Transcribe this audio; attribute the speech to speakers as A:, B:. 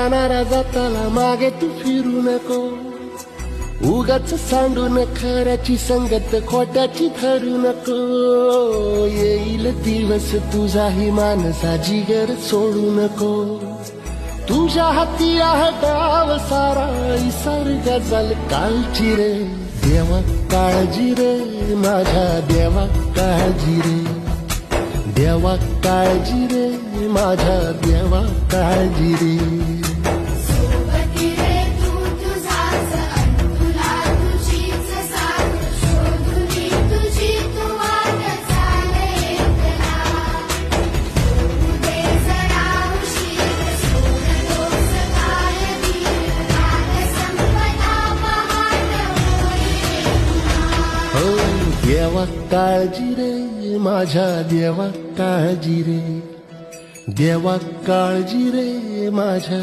A: जाणारा जाताला मागे तू फिरू नको, उगाच सांडून खऱ्याची संगत खोट्याची धरू नको. येईल दिवस तुझाही मानसा जिगर सोडू नको, तुझ्या हाती आहे डाव सारा इसर गजल कालची रे. देवा काळजी रे माझ्या देवा काळजी रे, देवा काळजी रे माझ्या देवा काळजी रे.
B: सोबती रे तू तुझाच अन तुला तुझीच साथ, शोधुनी तुझी तू वाट चाले एकला. होऊ दे जरा उशीर, सोडतोस काय वीर, काल संपला पहाट होईल पुन्हा.
A: हो देवा काळजी रे माझ्या देवा काळजी रे, देवा काळजी रे माझ्या